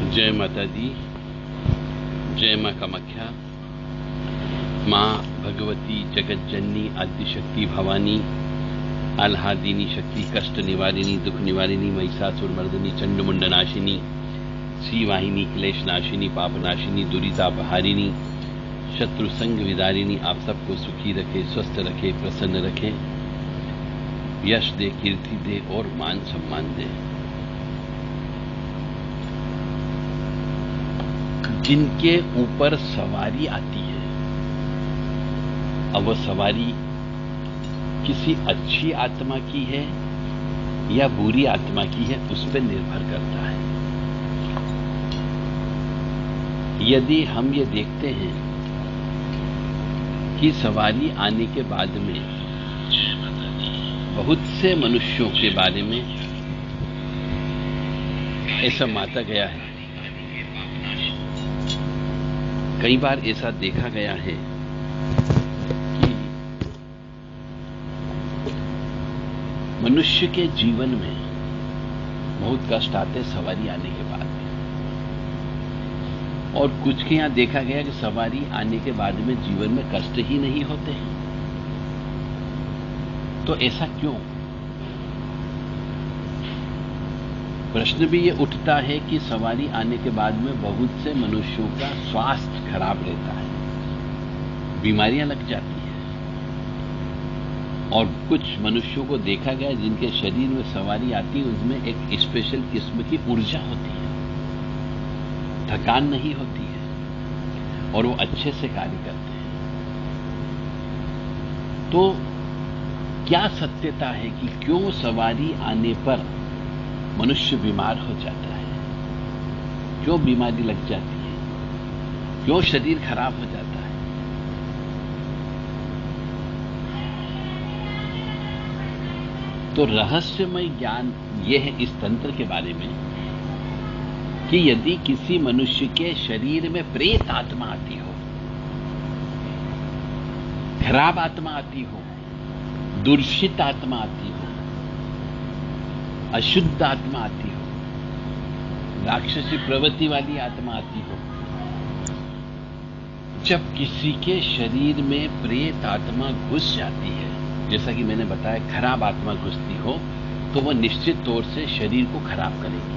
जय माता दी, जय मां कामाख्या। मां भगवती जगत जननी आदिशक्ति भवानी आह्लादिनी शक्ति, कष्ट निवारिणी, दुख निवारिणी, महिषासुर मर्दिनी, चंडमुंड नाशिनी, श्रीवाहिनी, क्लेश नाशिनी, पाप नाशिनी, दुरितापहारिणी, शत्रु संग विदारिणी आप सबको सुखी रखे, स्वस्थ रखे, प्रसन्न रखे, यश दे, कीर्ति दे और मान सम्मान दे। जिनके ऊपर सवारी आती है, अब वह सवारी किसी अच्छी आत्मा की है या बुरी आत्मा की है, उस पर निर्भर करता है। यदि हम ये देखते हैं कि सवारी आने के बाद में बहुत से मनुष्यों के बारे में ऐसा माता गया है, कई बार ऐसा देखा गया है कि मनुष्य के जीवन में बहुत कष्ट आते सवारी आने के बाद में, और कुछ के यहां देखा गया कि सवारी आने के बाद में जीवन में कष्ट ही नहीं होते हैं। तो ऐसा क्यों? प्रश्न भी ये उठता है कि सवारी आने के बाद में बहुत से मनुष्यों का स्वास्थ्य खराब रहता है, बीमारियां लग जाती हैं, और कुछ मनुष्यों को देखा गया जिनके शरीर में सवारी आती है उसमें एक स्पेशल किस्म की ऊर्जा होती है, थकान नहीं होती है और वो अच्छे से कार्य करते हैं। तो क्या सत्यता है कि क्यों सवारी आने पर मनुष्य बीमार हो जाता है, क्यों बीमारी लग जाती है, क्यों शरीर खराब हो जाता है? तो रहस्यमय ज्ञान यह है इस तंत्र के बारे में कि यदि किसी मनुष्य के शरीर में प्रेत आत्मा आती हो, खराब आत्मा आती हो, दूषित आत्मा आती हो, अशुद्ध आत्मा आती हो, राक्षसी प्रवृत्ति वाली आत्मा आती हो, जब किसी के शरीर में प्रेत आत्मा घुस जाती है, जैसा कि मैंने बताया खराब आत्मा घुसती हो तो वह निश्चित तौर से शरीर को खराब करेगी,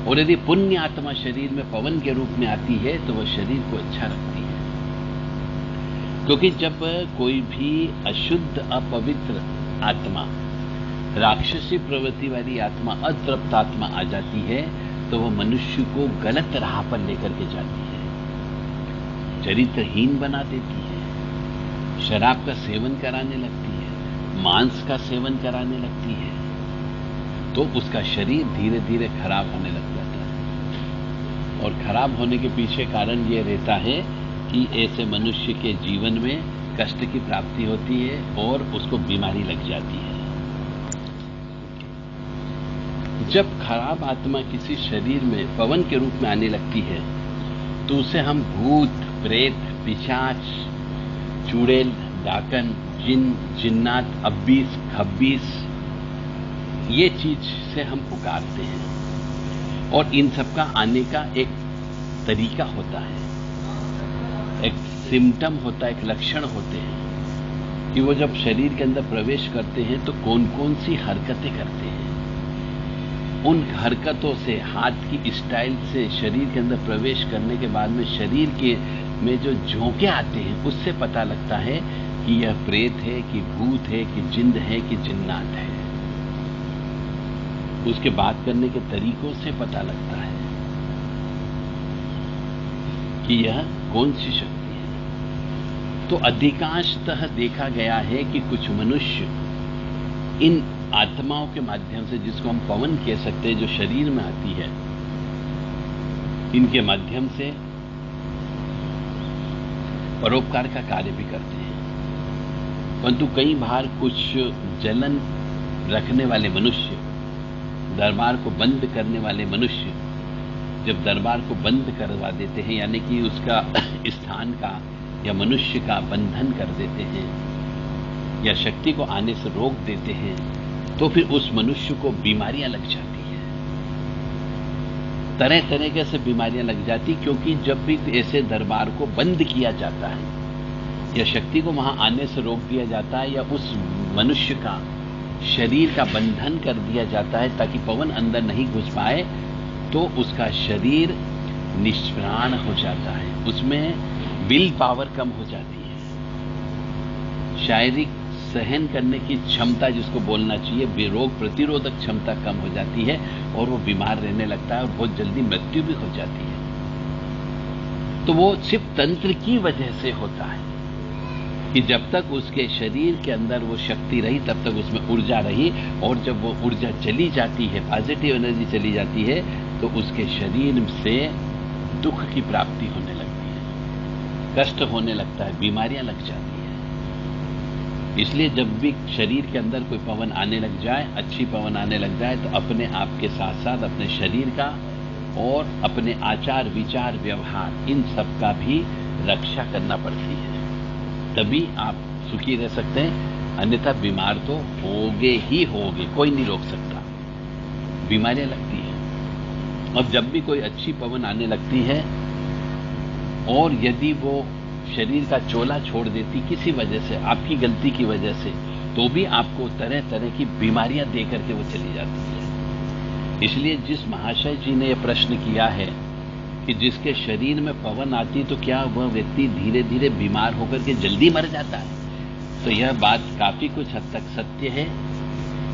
और यदि पुण्य आत्मा शरीर में पवन के रूप में आती है तो वह शरीर को अच्छा रखती है। क्योंकि जब कोई भी अशुद्ध अपवित्र आत्मा, राक्षसी प्रवृत्ति वाली आत्मा, अतृप्त आत्मा आ जाती है तो वह मनुष्य को गलत राह पर लेकर के जाती है, चरित्रहीन बना देती है, शराब का सेवन कराने लगती है, मांस का सेवन कराने लगती है, तो उसका शरीर धीरे धीरे खराब होने लग जाता है। और खराब होने के पीछे कारण यह रहता है कि ऐसे मनुष्य के जीवन में कष्ट की प्राप्ति होती है और उसको बीमारी लग जाती है। जब खराब आत्मा किसी शरीर में पवन के रूप में आने लगती है तो उसे हम भूत, प्रेत, पिशाच, चुड़ैल, डाकन, जिन, जिन्नात, अब्बीस, खब्बीस, ये चीज से हम पुकारते हैं। और इन सब का आने का एक तरीका होता है, एक सिम्टम होता है, एक लक्षण होते हैं कि वो जब शरीर के अंदर प्रवेश करते हैं तो कौन कौन सी हरकतें करते हैं। उन हरकतों से, हाथ की स्टाइल से शरीर के अंदर प्रवेश करने के बाद में शरीर के में जो झोंके आते हैं उससे पता लगता है कि यह प्रेत है, कि भूत है, कि जिंद है, कि जिन्नात है। उसके बात करने के तरीकों से पता लगता है कि यह कौन सी शक्ति है। तो अधिकांशतः देखा गया है कि कुछ मनुष्य इन आत्माओं के माध्यम से, जिसको हम पवन कह सकते हैं, जो शरीर में आती है, इनके माध्यम से परोपकार का कार्य भी करते हैं। परंतु कई बार कुछ जलन रखने वाले मनुष्य, दरबार को बंद करने वाले मनुष्य, जब दरबार को बंद करवा देते हैं, यानी कि उसका स्थान का या मनुष्य का बंधन कर देते हैं या शक्ति को आने से रोक देते हैं, तो फिर उस मनुष्य को बीमारियां लग जाती हैं। तरह तरह से बीमारियां लग जाती, क्योंकि जब भी ऐसे दरबार को बंद किया जाता है या शक्ति को वहां आने से रोक दिया जाता है या उस मनुष्य का शरीर का बंधन कर दिया जाता है ताकि पवन अंदर नहीं घुस पाए, तो उसका शरीर निष्प्राण हो जाता है, उसमें विल पावर कम हो जाती है, शारीरिक सहन करने की क्षमता जिसको बोलना चाहिए, रोग प्रतिरोधक क्षमता कम हो जाती है और वो बीमार रहने लगता है और बहुत जल्दी मृत्यु भी हो जाती है। तो वो सिर्फ तंत्र की वजह से होता है कि जब तक उसके शरीर के अंदर वो शक्ति रही तब तक उसमें ऊर्जा रही, और जब वो ऊर्जा चली जाती है, पॉजिटिव एनर्जी चली जाती है, तो उसके शरीर से दुख की प्राप्ति होने लगती है, कष्ट होने लगता है, बीमारियां लग जाती है। इसलिए जब भी शरीर के अंदर कोई पवन आने लग जाए, अच्छी पवन आने लग जाए, तो अपने आप के साथ साथ अपने शरीर का और अपने आचार विचार व्यवहार इन सब का भी रक्षा करना पड़ती है, तभी आप सुखी रह सकते हैं। अन्यथा बीमार तो होगे ही होगे, कोई नहीं रोक सकता, बीमारियां लगती हैं। और जब भी कोई अच्छी पवन आने लगती है और यदि वो शरीर का चोला छोड़ देती किसी वजह से, आपकी गलती की वजह से, तो भी आपको तरह तरह की बीमारियां दे करके वो चली जाती है। इसलिए जिस महाशय जी ने यह प्रश्न किया है कि जिसके शरीर में पवन आती तो क्या वह व्यक्ति धीरे धीरे बीमार होकर के जल्दी मर जाता है, तो यह बात काफी कुछ हद तक सत्य है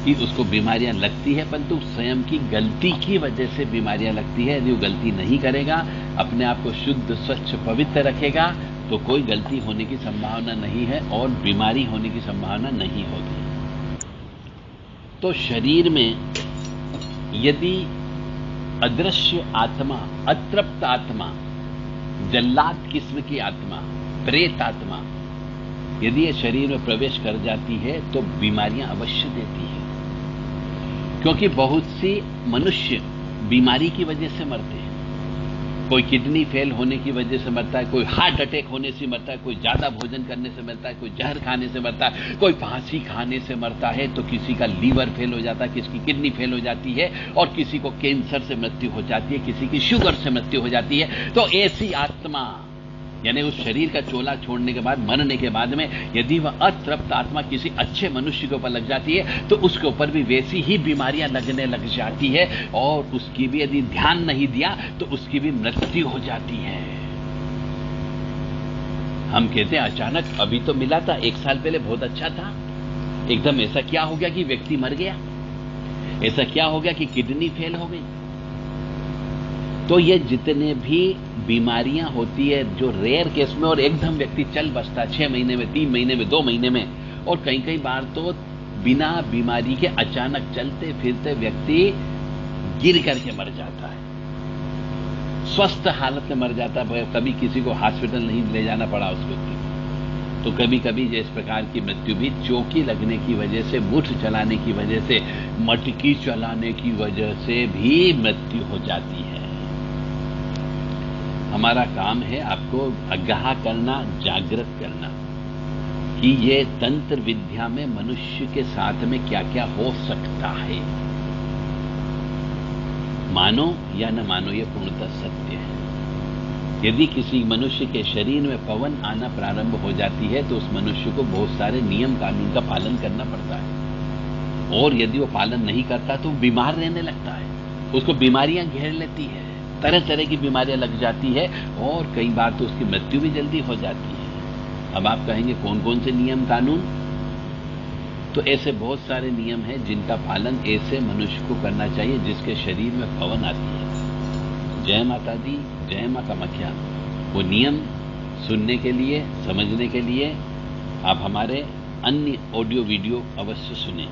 कि उसको बीमारियां लगती है, परंतु स्वयं की गलती की वजह से बीमारियां लगती है। यदि वो गलती नहीं करेगा, अपने आप को शुद्ध स्वच्छ पवित्र रखेगा, तो कोई गलती होने की संभावना नहीं है और बीमारी होने की संभावना नहीं होगी। तो शरीर में यदि अदृश्य आत्मा, अतृप्त आत्मा, जल्लाद किस्म की आत्मा, प्रेत आत्मा यदि ये शरीर में प्रवेश कर जाती है तो बीमारियां अवश्य देती है, क्योंकि बहुत सी मनुष्य बीमारी की वजह से मरते हैं। कोई किडनी फेल होने की वजह से मरता है, कोई हार्ट अटैक होने से मरता है, कोई ज्यादा भोजन करने से मरता है, कोई जहर खाने से मरता है, कोई फांसी खाने से मरता है, तो किसी का लीवर फेल हो जाता है, किसी की किडनी फेल हो जाती है और किसी को कैंसर से मृत्यु हो जाती है, किसी की शुगर से मृत्यु हो जाती है। तो ऐसी आत्मा यानी उस शरीर का चोला छोड़ने के बाद, मरने के बाद में यदि वह अतृप्त आत्मा किसी अच्छे मनुष्य के ऊपर लग जाती है तो उसके ऊपर भी वैसी ही बीमारियां लगने लग जाती है और उसकी भी यदि ध्यान नहीं दिया तो उसकी भी मृत्यु हो जाती है। हम कहते हैं अचानक अभी तो मिला था, 1 साल पहले बहुत अच्छा था, एकदम ऐसा क्या हो गया कि व्यक्ति मर गया, ऐसा क्या हो गया कि किडनी फेल हो गई। तो ये जितने भी बीमारियां होती है जो रेयर केस में और एकदम व्यक्ति चल बसता 6 महीने में, 3 महीने में, 2 महीने में, और कई बार तो बिना बीमारी के अचानक चलते फिरते व्यक्ति गिर करके मर जाता है, स्वस्थ हालत में मर जाता है, कभी किसी को हॉस्पिटल नहीं ले जाना पड़ा उस व्यक्ति को। तो कभी कभी इस प्रकार की मृत्यु भी चौकी लगने की वजह से, मुठ चलाने की वजह से, मटकी चलाने की वजह से भी मृत्यु हो जाती है। हमारा काम है आपको आगाह करना, जागृत करना कि ये तंत्र विद्या में मनुष्य के साथ में क्या क्या हो सकता है। मानो या न मानो, ये पूर्णतः सत्य है। यदि किसी मनुष्य के शरीर में पवन आना प्रारंभ हो जाती है तो उस मनुष्य को बहुत सारे नियम कानून का पालन करना पड़ता है, और यदि वो पालन नहीं करता तो बीमार रहने लगता है, उसको बीमारियां घेर लेती है, तरह तरह की बीमारियां लग जाती है और कई बार तो उसकी मृत्यु भी जल्दी हो जाती है। अब आप कहेंगे कौन कौन से नियम कानून? तो ऐसे बहुत सारे नियम हैं जिनका पालन ऐसे मनुष्य को करना चाहिए जिसके शरीर में पवन आती है। जय माता दी, जय मां कामाख्या। वो नियम सुनने के लिए, समझने के लिए आप हमारे अन्य ऑडियो वीडियो अवश्य सुनें।